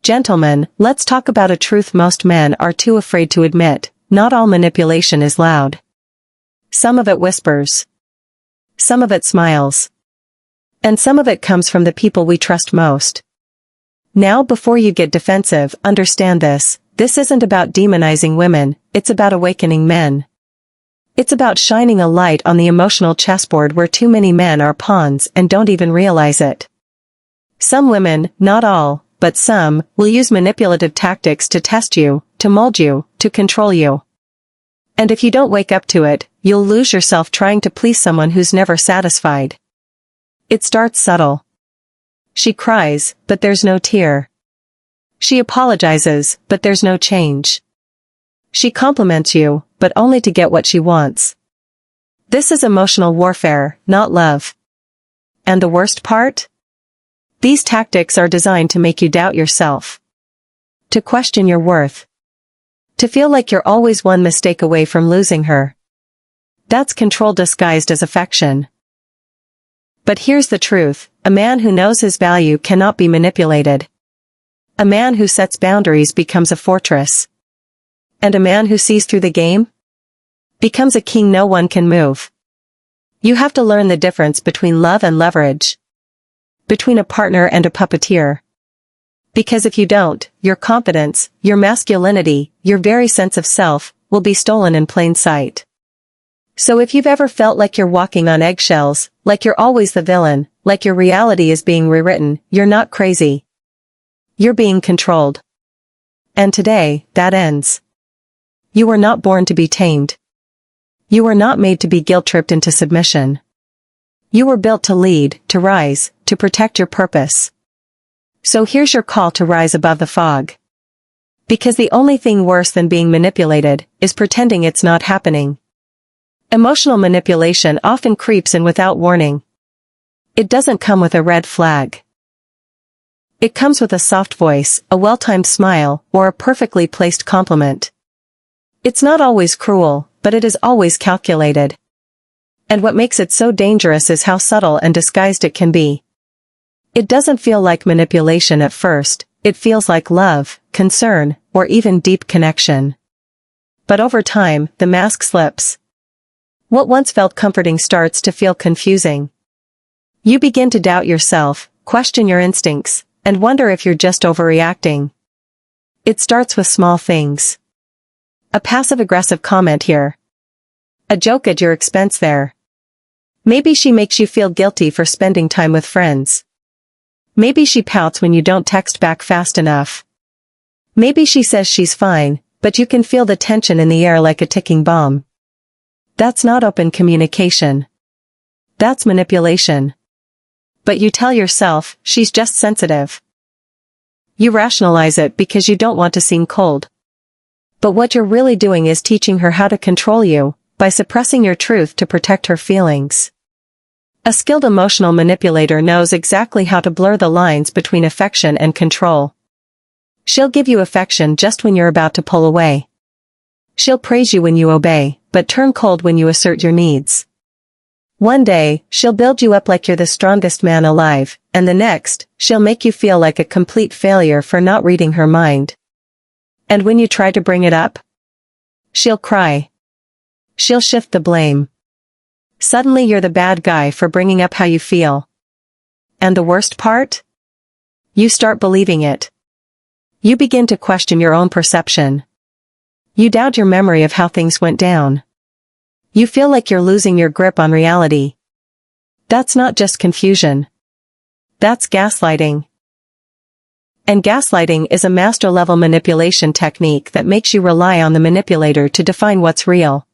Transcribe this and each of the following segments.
Gentlemen, let's talk about a truth most men are too afraid to admit. Not all manipulation is loud. Some of it whispers. Some of it smiles. And some of it comes from the people we trust most. Now, before you get defensive, understand this. This isn't about demonizing women, it's about awakening men. It's about shining a light on the emotional chessboard where too many men are pawns and don't even realize it. Some women, not all, but some, will use manipulative tactics to test you, to mold you, to control you. And if you don't wake up to it, you'll lose yourself trying to please someone who's never satisfied. It starts subtle. She cries, but there's no tear. She apologizes, but there's no change. She compliments you, but only to get what she wants. This is emotional warfare, not love. And the worst part? These tactics are designed to make you doubt yourself. To question your worth. To feel like you're always one mistake away from losing her. That's control disguised as affection. But here's the truth, a man who knows his value cannot be manipulated. A man who sets boundaries becomes a fortress. And a man who sees through the game? Becomes a king no one can move. You have to learn the difference between love and leverage. Between a partner and a puppeteer. Because if you don't, your confidence, your masculinity, your very sense of self, will be stolen in plain sight. So if you've ever felt like you're walking on eggshells, like you're always the villain, like your reality is being rewritten, you're not crazy. You're being controlled. And today, that ends. You were not born to be tamed. You were not made to be guilt-tripped into submission. You were built to lead, to rise, to protect your purpose. So here's your call to rise above the fog. Because the only thing worse than being manipulated is pretending it's not happening. Emotional manipulation often creeps in without warning. It doesn't come with a red flag. It comes with a soft voice, a well-timed smile, or a perfectly placed compliment. It's not always cruel, but it is always calculated. And what makes it so dangerous is how subtle and disguised it can be. It doesn't feel like manipulation at first, it feels like love, concern, or even deep connection. But over time, the mask slips. What once felt comforting starts to feel confusing. You begin to doubt yourself, question your instincts, and wonder if you're just overreacting. It starts with small things. A passive-aggressive comment here. A joke at your expense there. Maybe she makes you feel guilty for spending time with friends. Maybe she pouts when you don't text back fast enough. Maybe she says she's fine, but you can feel the tension in the air like a ticking bomb. That's not open communication. That's manipulation. But you tell yourself, she's just sensitive. You rationalize it because you don't want to seem cold. But what you're really doing is teaching her how to control you, by suppressing your truth to protect her feelings. A skilled emotional manipulator knows exactly how to blur the lines between affection and control. She'll give you affection just when you're about to pull away. She'll praise you when you obey, but turn cold when you assert your needs. One day, she'll build you up like you're the strongest man alive, and the next, she'll make you feel like a complete failure for not reading her mind. And when you try to bring it up, she'll cry. She'll shift the blame. Suddenly you're the bad guy for bringing up how you feel. And the worst part? You start believing it. You begin to question your own perception. You doubt your memory of how things went down. You feel like you're losing your grip on reality. That's not just confusion. That's gaslighting. And gaslighting is a master-level manipulation technique that makes you rely on the manipulator to define what's real.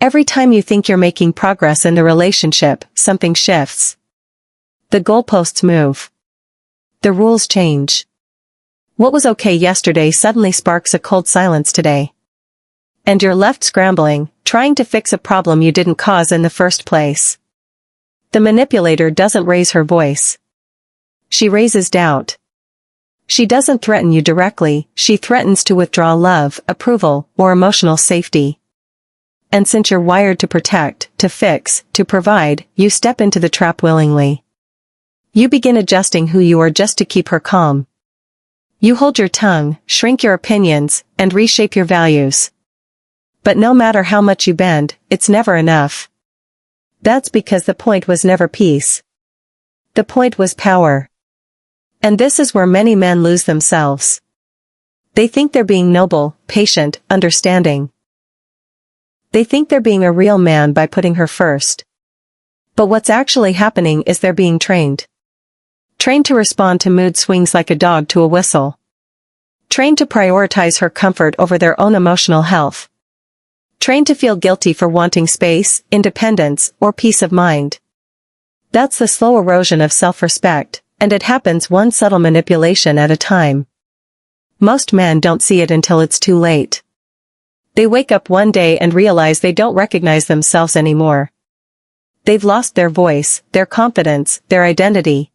Every time you think you're making progress in the relationship, something shifts. The goalposts move. The rules change. What was okay yesterday suddenly sparks a cold silence today. And you're left scrambling, trying to fix a problem you didn't cause in the first place. The manipulator doesn't raise her voice. She raises doubt. She doesn't threaten you directly, she threatens to withdraw love, approval, or emotional safety. And since you're wired to protect, to fix, to provide, you step into the trap willingly. You begin adjusting who you are just to keep her calm. You hold your tongue, shrink your opinions, and reshape your values. But no matter how much you bend, it's never enough. That's because the point was never peace. The point was power. And this is where many men lose themselves. They think they're being noble, patient, understanding. They think they're being a real man by putting her first. But what's actually happening is they're being trained. Trained to respond to mood swings like a dog to a whistle. Trained to prioritize her comfort over their own emotional health. Trained to feel guilty for wanting space, independence, or peace of mind. That's the slow erosion of self-respect, and it happens one subtle manipulation at a time. Most men don't see it until it's too late. They wake up one day and realize they don't recognize themselves anymore. They've lost their voice, their confidence, their identity.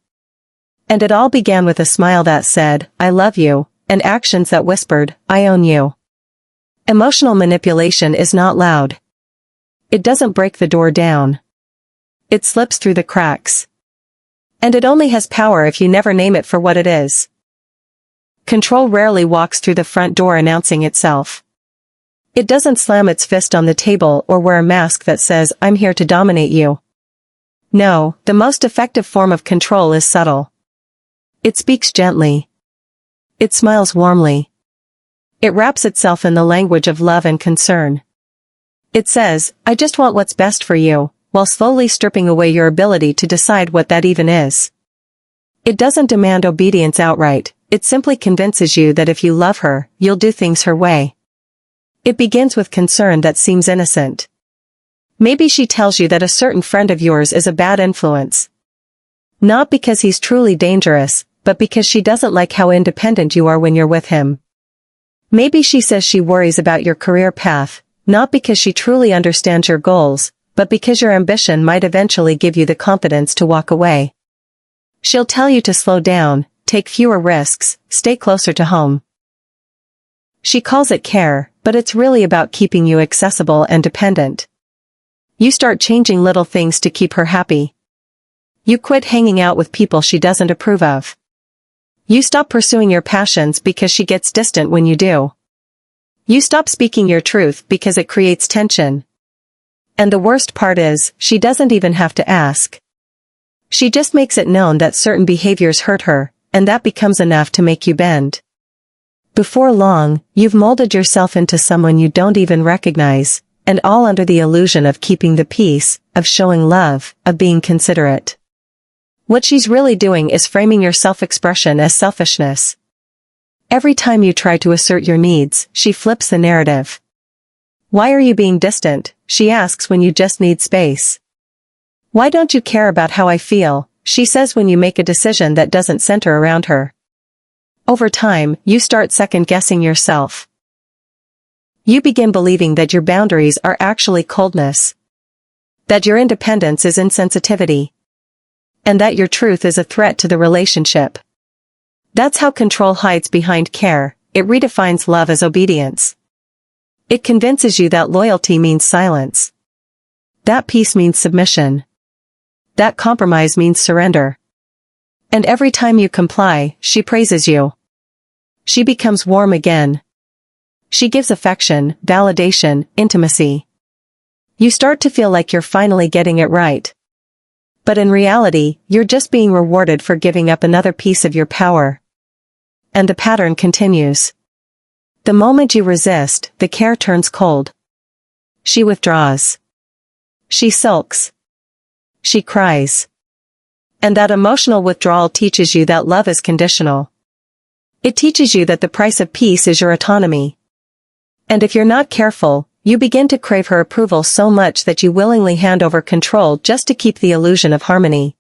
And it all began with a smile that said, "I love you," and actions that whispered, "I own you." Emotional manipulation is not loud. It doesn't break the door down. It slips through the cracks. And it only has power if you never name it for what it is. Control rarely walks through the front door announcing itself. It doesn't slam its fist on the table or wear a mask that says, "I'm here to dominate you." No, the most effective form of control is subtle. It speaks gently. It smiles warmly. It wraps itself in the language of love and concern. It says, "I just want what's best for you," while slowly stripping away your ability to decide what that even is. It doesn't demand obedience outright, it simply convinces you that if you love her, you'll do things her way. It begins with concern that seems innocent. Maybe she tells you that a certain friend of yours is a bad influence. Not because he's truly dangerous, but because she doesn't like how independent you are when you're with him. Maybe she says she worries about your career path, not because she truly understands your goals, but because your ambition might eventually give you the confidence to walk away. She'll tell you to slow down, take fewer risks, stay closer to home. She calls it care, but it's really about keeping you accessible and dependent. You start changing little things to keep her happy. You quit hanging out with people she doesn't approve of. You stop pursuing your passions because she gets distant when you do. You stop speaking your truth because it creates tension. And the worst part is, she doesn't even have to ask. She just makes it known that certain behaviors hurt her, and that becomes enough to make you bend. Before long, you've molded yourself into someone you don't even recognize, and all under the illusion of keeping the peace, of showing love, of being considerate. What she's really doing is framing your self-expression as selfishness. Every time you try to assert your needs, she flips the narrative. "Why are you being distant?" she asks when you just need space. "Why don't you care about how I feel?" she says when you make a decision that doesn't center around her. Over time, you start second-guessing yourself. You begin believing that your boundaries are actually coldness. That your independence is insensitivity. And that your truth is a threat to the relationship. That's how control hides behind care. It redefines love as obedience. It convinces you that loyalty means silence. That peace means submission. That compromise means surrender. And every time you comply, she praises you. She becomes warm again. She gives affection, validation, intimacy. You start to feel like you're finally getting it right. But in reality, you're just being rewarded for giving up another piece of your power. And the pattern continues. The moment you resist, the care turns cold. She withdraws. She sulks. She cries. And that emotional withdrawal teaches you that love is conditional. It teaches you that the price of peace is your autonomy. And if you're not careful, you begin to crave her approval so much that you willingly hand over control just to keep the illusion of harmony.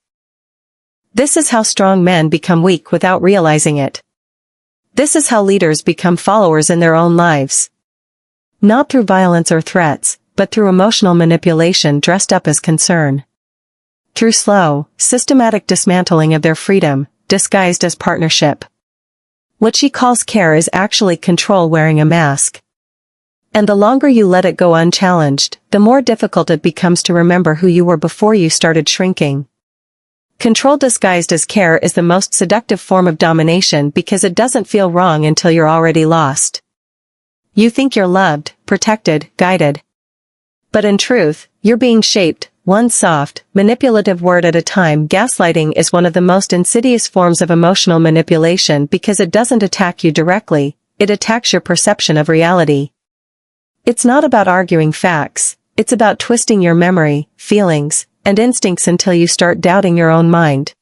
This is how strong men become weak without realizing it. This is how leaders become followers in their own lives. Not through violence or threats, but through emotional manipulation dressed up as concern. Through slow, systematic dismantling of their freedom, disguised as partnership. What she calls care is actually control wearing a mask. And the longer you let it go unchallenged, the more difficult it becomes to remember who you were before you started shrinking. Control disguised as care is the most seductive form of domination because it doesn't feel wrong until you're already lost. You think you're loved, protected, guided. But in truth, you're being shaped, one soft, manipulative word at a time. Gaslighting is one of the most insidious forms of emotional manipulation because it doesn't attack you directly, it attacks your perception of reality. It's not about arguing facts, it's about twisting your memory, feelings, and instincts until you start doubting your own mind.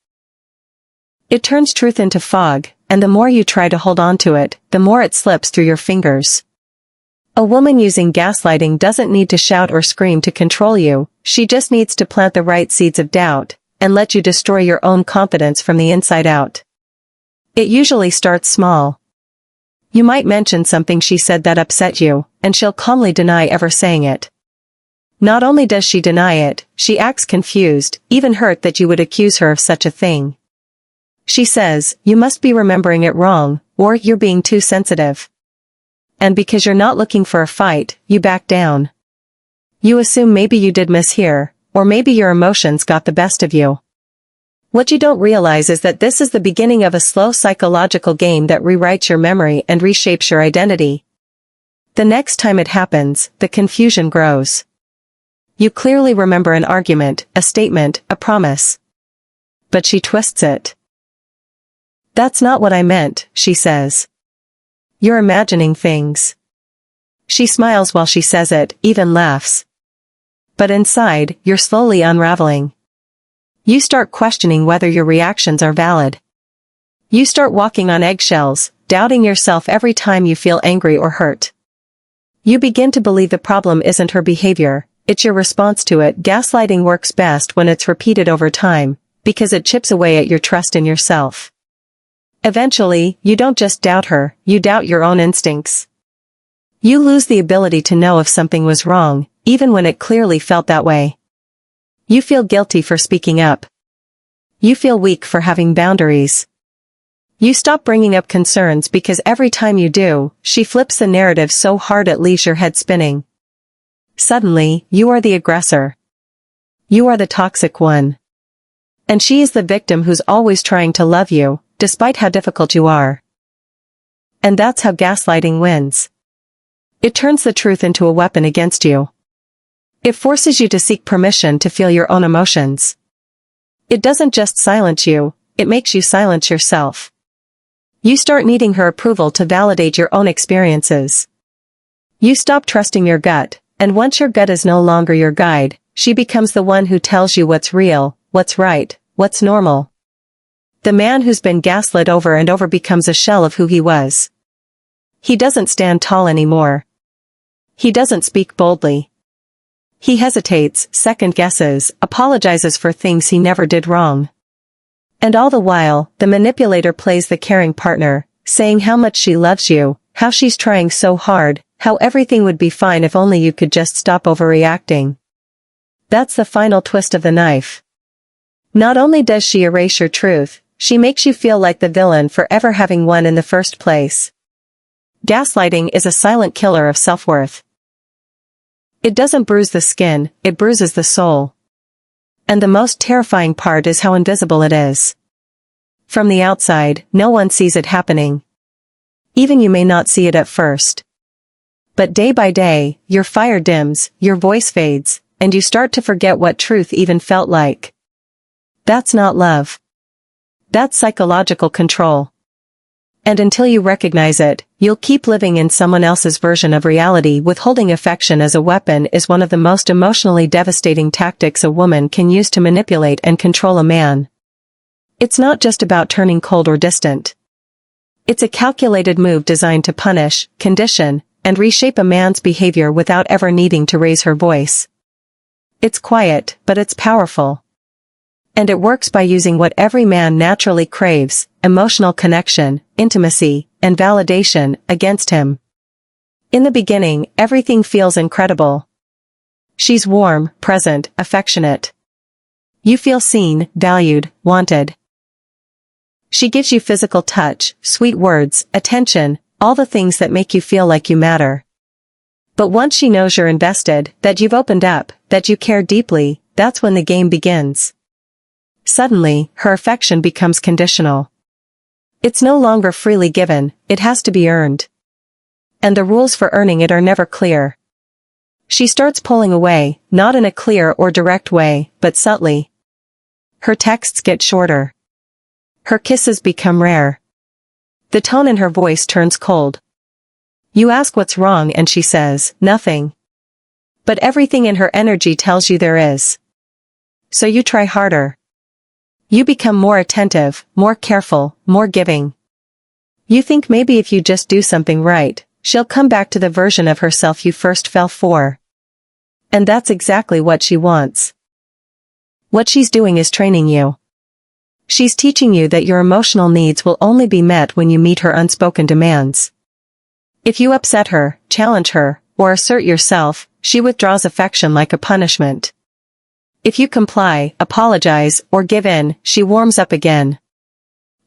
It turns truth into fog, and the more you try to hold on to it, the more it slips through your fingers. A woman using gaslighting doesn't need to shout or scream to control you, she just needs to plant the right seeds of doubt, and let you destroy your own confidence from the inside out. It usually starts small. You might mention something she said that upset you, and she'll calmly deny ever saying it. Not only does she deny it, she acts confused, even hurt that you would accuse her of such a thing. She says, "You must be remembering it wrong," or "You're being too sensitive." And because you're not looking for a fight, you back down. You assume maybe you did mishear, or maybe your emotions got the best of you. What you don't realize is that this is the beginning of a slow psychological game that rewrites your memory and reshapes your identity. The next time it happens, the confusion grows. You clearly remember an argument, a statement, a promise. But she twists it. "That's not what I meant," she says. "You're imagining things." She smiles while she says it, even laughs. But inside, you're slowly unraveling. You start questioning whether your reactions are valid. You start walking on eggshells, doubting yourself every time you feel angry or hurt. You begin to believe the problem isn't her behavior, it's your response to it. Gaslighting works best when it's repeated over time, because it chips away at your trust in yourself. Eventually, you don't just doubt her, you doubt your own instincts. You lose the ability to know if something was wrong, even when it clearly felt that way. You feel guilty for speaking up. You feel weak for having boundaries. You stop bringing up concerns because every time you do, she flips the narrative so hard it leaves your head spinning. Suddenly, you are the aggressor. You are the toxic one. And she is the victim who's always trying to love you, despite how difficult you are. And that's how gaslighting wins. It turns the truth into a weapon against you. It forces you to seek permission to feel your own emotions. It doesn't just silence you, it makes you silence yourself. You start needing her approval to validate your own experiences. You stop trusting your gut, and once your gut is no longer your guide, she becomes the one who tells you what's real, what's right, what's normal. The man who's been gaslit over and over becomes a shell of who he was. He doesn't stand tall anymore. He doesn't speak boldly. He hesitates, second guesses, apologizes for things he never did wrong. And all the while, the manipulator plays the caring partner, saying how much she loves you, how she's trying so hard, how everything would be fine if only you could just stop overreacting. That's the final twist of the knife. Not only does she erase your truth, she makes you feel like the villain for ever having won in the first place. Gaslighting is a silent killer of self-worth. It doesn't bruise the skin, it bruises the soul. And the most terrifying part is how invisible it is. From the outside, no one sees it happening. Even you may not see it at first. But day by day, your fire dims, your voice fades, and you start to forget what truth even felt like. That's not love. That's psychological control. And until you recognize it, you'll keep living in someone else's version of reality. Withholding affection as a weapon is one of the most emotionally devastating tactics a woman can use to manipulate and control a man. It's not just about turning cold or distant. It's a calculated move designed to punish, condition, and reshape a man's behavior without ever needing to raise her voice. It's quiet, but it's powerful. And it works by using what every man naturally craves, emotional connection, intimacy, and validation, against him. In the beginning, everything feels incredible. She's warm, present, affectionate. You feel seen, valued, wanted. She gives you physical touch, sweet words, attention, all the things that make you feel like you matter. But once she knows you're invested, that you've opened up, that you care deeply, that's when the game begins. Suddenly, her affection becomes conditional. It's no longer freely given, it has to be earned. And the rules for earning it are never clear. She starts pulling away, not in a clear or direct way, but subtly. Her texts get shorter. Her kisses become rare. The tone in her voice turns cold. You ask what's wrong and she says, nothing. But everything in her energy tells you there is. So you try harder. You become more attentive, more careful, more giving. You think maybe if you just do something right, she'll come back to the version of herself you first fell for. And that's exactly what she wants. What she's doing is training you. She's teaching you that your emotional needs will only be met when you meet her unspoken demands. If you upset her, challenge her, or assert yourself, she withdraws affection like a punishment. If you comply, apologize, or give in, she warms up again.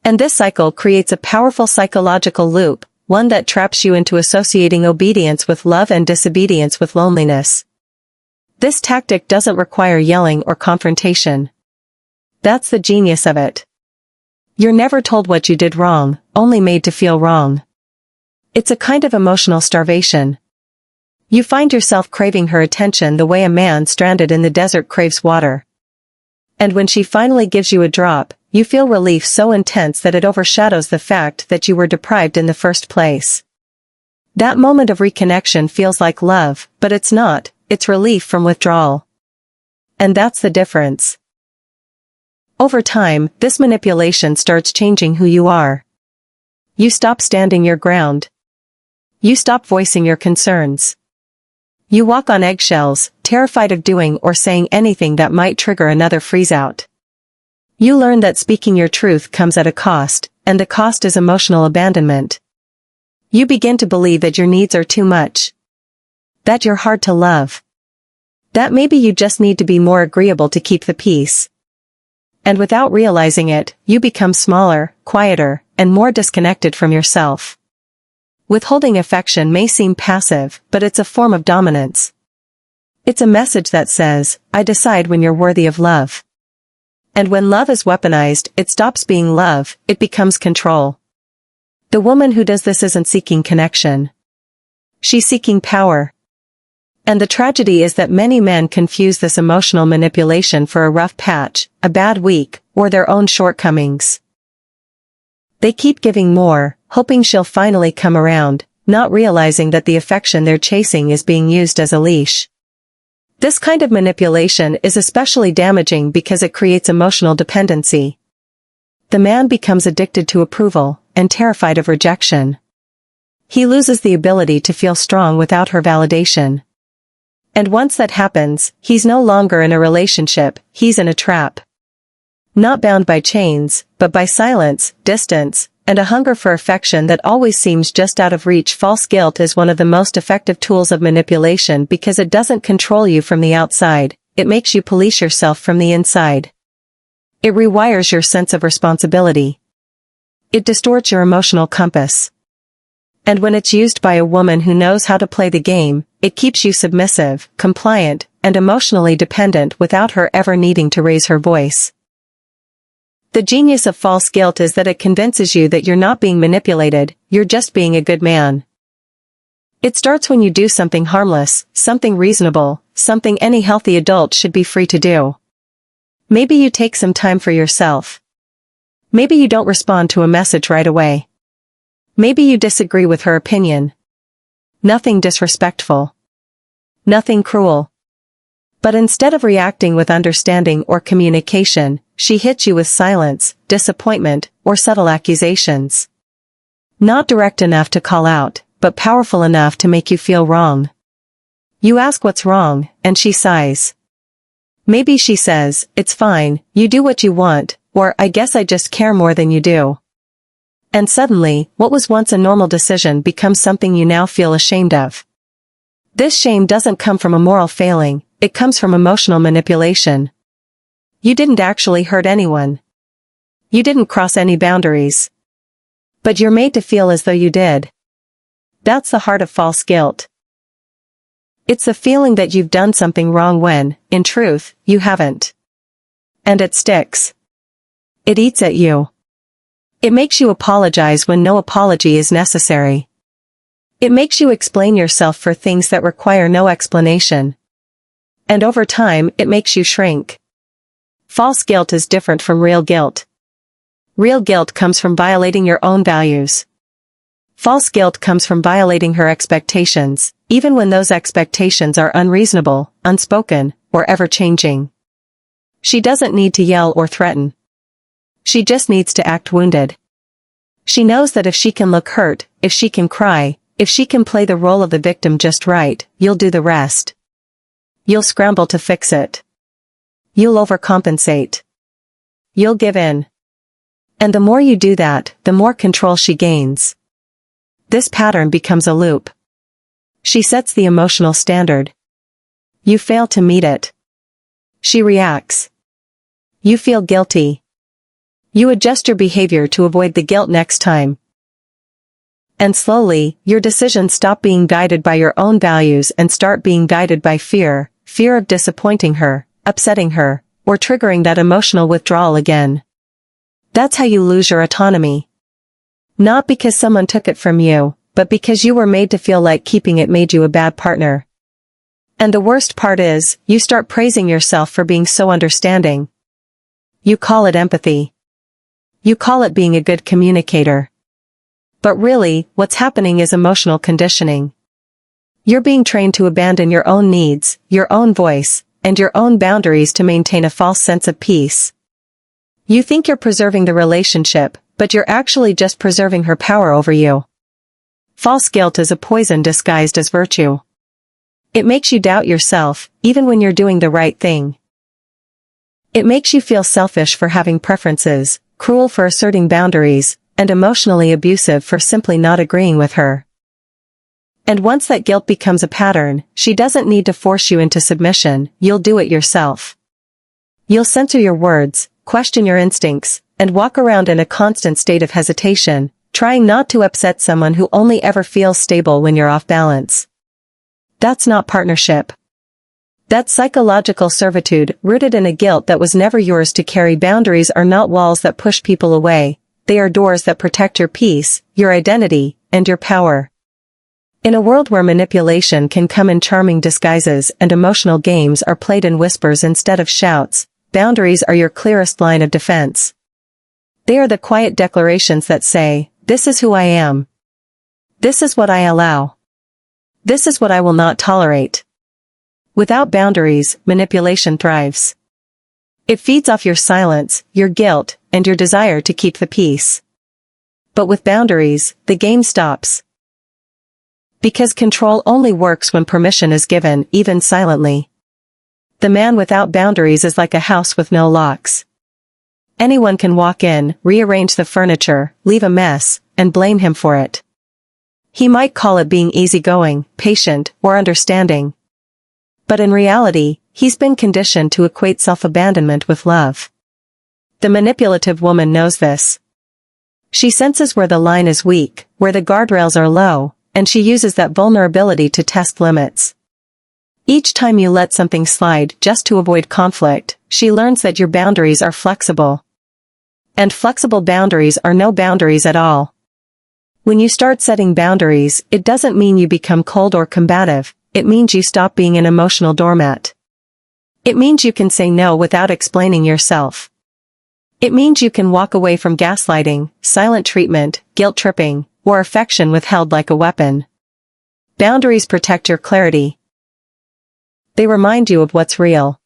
And this cycle creates a powerful psychological loop, one that traps you into associating obedience with love and disobedience with loneliness. This tactic doesn't require yelling or confrontation. That's the genius of it. You're never told what you did wrong, only made to feel wrong. It's a kind of emotional starvation. You find yourself craving her attention the way a man stranded in the desert craves water. And when she finally gives you a drop, you feel relief so intense that it overshadows the fact that you were deprived in the first place. That moment of reconnection feels like love, but it's not, it's relief from withdrawal. And that's the difference. Over time, this manipulation starts changing who you are. You stop standing your ground. You stop voicing your concerns. You walk on eggshells, terrified of doing or saying anything that might trigger another freeze-out. You learn that speaking your truth comes at a cost, and the cost is emotional abandonment. You begin to believe that your needs are too much. That you're hard to love. That maybe you just need to be more agreeable to keep the peace. And without realizing it, you become smaller, quieter, and more disconnected from yourself. Withholding affection may seem passive, but it's a form of dominance. It's a message that says, I decide when you're worthy of love. And when love is weaponized, it stops being love, it becomes control. The woman who does this isn't seeking connection. She's seeking power. And the tragedy is that many men confuse this emotional manipulation for a rough patch, a bad week, or their own shortcomings. They keep giving more, hoping she'll finally come around, not realizing that the affection they're chasing is being used as a leash. This kind of manipulation is especially damaging because it creates emotional dependency. The man becomes addicted to approval, and terrified of rejection. He loses the ability to feel strong without her validation. And once that happens, he's no longer in a relationship, he's in a trap. Not bound by chains, but by silence, distance, and a hunger for affection that always seems just out of reach. False guilt is one of the most effective tools of manipulation because it doesn't control you from the outside, it makes you police yourself from the inside. It rewires your sense of responsibility. It distorts your emotional compass. And when it's used by a woman who knows how to play the game, it keeps you submissive, compliant, and emotionally dependent without her ever needing to raise her voice. The genius of false guilt is that it convinces you that you're not being manipulated, you're just being a good man. It starts when you do something harmless, something reasonable, something any healthy adult should be free to do. Maybe you take some time for yourself. Maybe you don't respond to a message right away. Maybe you disagree with her opinion. Nothing disrespectful. Nothing cruel. But instead of reacting with understanding or communication, she hits you with silence, disappointment, or subtle accusations. Not direct enough to call out, but powerful enough to make you feel wrong. You ask what's wrong, and she sighs. Maybe she says, it's fine, you do what you want, or I guess I just care more than you do. And suddenly, what was once a normal decision becomes something you now feel ashamed of. This shame doesn't come from a moral failing, it comes from emotional manipulation. You didn't actually hurt anyone. You didn't cross any boundaries. But you're made to feel as though you did. That's the heart of false guilt. It's the feeling that you've done something wrong when, in truth, you haven't. And it sticks. It eats at you. It makes you apologize when no apology is necessary. It makes you explain yourself for things that require no explanation. And over time, it makes you shrink. False guilt is different from real guilt. Real guilt comes from violating your own values. False guilt comes from violating her expectations, even when those expectations are unreasonable, unspoken, or ever-changing. She doesn't need to yell or threaten. She just needs to act wounded. She knows that if she can look hurt, if she can cry, if she can play the role of the victim just right, you'll do the rest. You'll scramble to fix it. You'll overcompensate. You'll give in. And the more you do that, the more control she gains. This pattern becomes a loop. She sets the emotional standard. You fail to meet it. She reacts. You feel guilty. You adjust your behavior to avoid the guilt next time. And slowly, your decisions stop being guided by your own values and start being guided by fear, fear of disappointing her, upsetting her, or triggering that emotional withdrawal again. That's how you lose your autonomy. Not because someone took it from you, but because you were made to feel like keeping it made you a bad partner. And the worst part is, you start praising yourself for being so understanding. You call it empathy. You call it being a good communicator. But really, what's happening is emotional conditioning. You're being trained to abandon your own needs, your own voice, and your own boundaries to maintain a false sense of peace. You think you're preserving the relationship, but you're actually just preserving her power over you. False guilt is a poison disguised as virtue. It makes you doubt yourself, even when you're doing the right thing. It makes you feel selfish for having preferences, cruel for asserting boundaries, and emotionally abusive for simply not agreeing with her. And once that guilt becomes a pattern, she doesn't need to force you into submission, you'll do it yourself. You'll censor your words, question your instincts, and walk around in a constant state of hesitation, trying not to upset someone who only ever feels stable when you're off balance. That's not partnership. That's psychological servitude rooted in a guilt that was never yours to carry. Boundaries are not walls that push people away, they are doors that protect your peace, your identity, and your power. In a world where manipulation can come in charming disguises and emotional games are played in whispers instead of shouts, boundaries are your clearest line of defense. They are the quiet declarations that say, "This is who I am. This is what I allow. This is what I will not tolerate." Without boundaries, manipulation thrives. It feeds off your silence, your guilt, and your desire to keep the peace. But with boundaries, the game stops. Because control only works when permission is given, even silently. The man without boundaries is like a house with no locks. Anyone can walk in, rearrange the furniture, leave a mess, and blame him for it. He might call it being easygoing, patient, or understanding. But in reality, he's been conditioned to equate self-abandonment with love. The manipulative woman knows this. She senses where the line is weak, where the guardrails are low, and she uses that vulnerability to test limits. Each time you let something slide just to avoid conflict, she learns that your boundaries are flexible. And flexible boundaries are no boundaries at all. When you start setting boundaries, it doesn't mean you become cold or combative, it means you stop being an emotional doormat. It means you can say no without explaining yourself. It means you can walk away from gaslighting, silent treatment, guilt tripping, or affection withheld like a weapon. Boundaries protect your clarity. They remind you of what's real.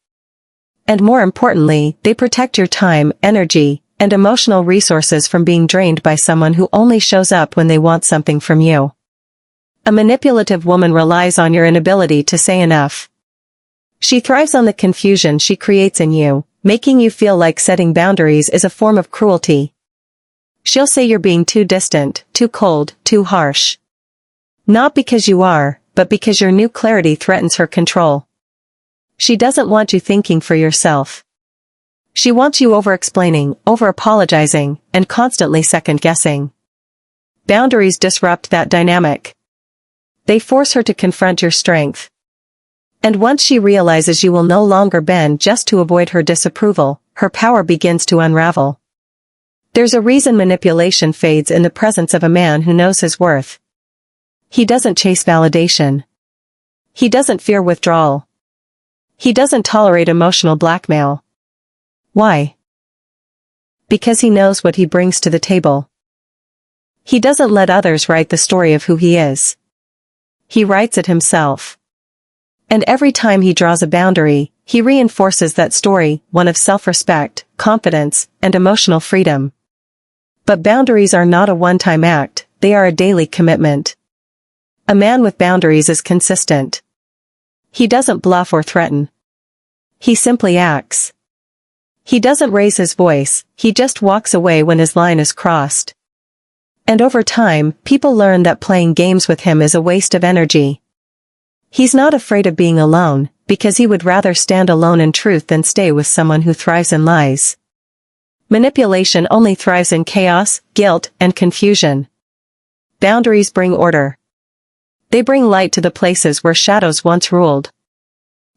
And more importantly, they protect your time, energy, and emotional resources from being drained by someone who only shows up when they want something from you. A manipulative woman relies on your inability to say enough. She thrives on the confusion she creates in you, making you feel like setting boundaries is a form of cruelty. She'll say you're being too distant, too cold, too harsh. Not because you are, but because your new clarity threatens her control. She doesn't want you thinking for yourself. She wants you over-explaining, over-apologizing, and constantly second-guessing. Boundaries disrupt that dynamic. They force her to confront your strength. And once she realizes you will no longer bend just to avoid her disapproval, her power begins to unravel. There's a reason manipulation fades in the presence of a man who knows his worth. He doesn't chase validation. He doesn't fear withdrawal. He doesn't tolerate emotional blackmail. Why? Because he knows what he brings to the table. He doesn't let others write the story of who he is. He writes it himself. And every time he draws a boundary, he reinforces that story, one of self-respect, confidence, and emotional freedom. But boundaries are not a one-time act, they are a daily commitment. A man with boundaries is consistent. He doesn't bluff or threaten. He simply acts. He doesn't raise his voice, he just walks away when his line is crossed. And over time, people learn that playing games with him is a waste of energy. He's not afraid of being alone, because he would rather stand alone in truth than stay with someone who thrives in lies. Manipulation only thrives in chaos, guilt, and confusion. Boundaries bring order. They bring light to the places where shadows once ruled.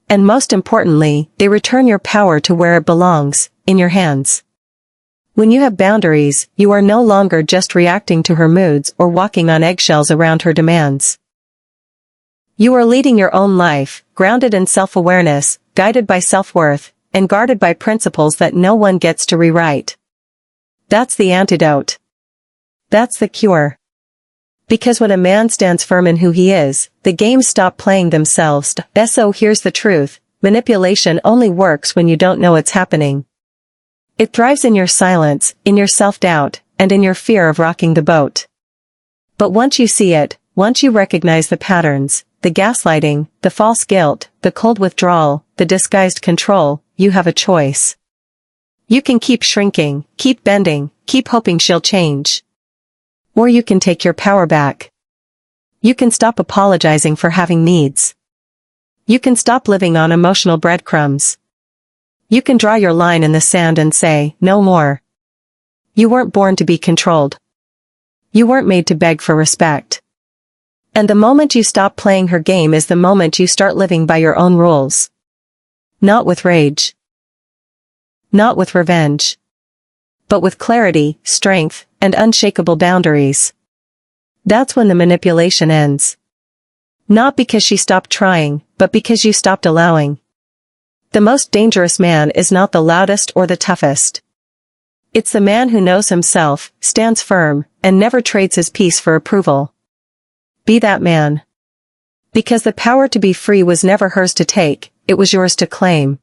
And most importantly, they return your power to where it belongs, in your hands. When you have boundaries, you are no longer just reacting to her moods or walking on eggshells around her demands. You are leading your own life, grounded in self-awareness, guided by self-worth, and guarded by principles that no one gets to rewrite. That's the antidote. That's the cure. Because when a man stands firm in who he is, the games stop playing themselves. So here's the truth, manipulation only works when you don't know it's happening. It thrives in your silence, in your self-doubt, and in your fear of rocking the boat. But once you see it, once you recognize the patterns, the gaslighting, the false guilt, the cold withdrawal, the disguised control, you have a choice. You can keep shrinking, keep bending, keep hoping she'll change. Or you can take your power back. You can stop apologizing for having needs. You can stop living on emotional breadcrumbs. You can draw your line in the sand and say, no more. You weren't born to be controlled. You weren't made to beg for respect. And the moment you stop playing her game is the moment you start living by your own rules. Not with rage. Not with revenge. But with clarity, strength, and unshakable boundaries. That's when the manipulation ends. Not because she stopped trying, but because you stopped allowing. The most dangerous man is not the loudest or the toughest. It's the man who knows himself, stands firm, and never trades his peace for approval. Be that man. Because the power to be free was never hers to take, it was yours to claim.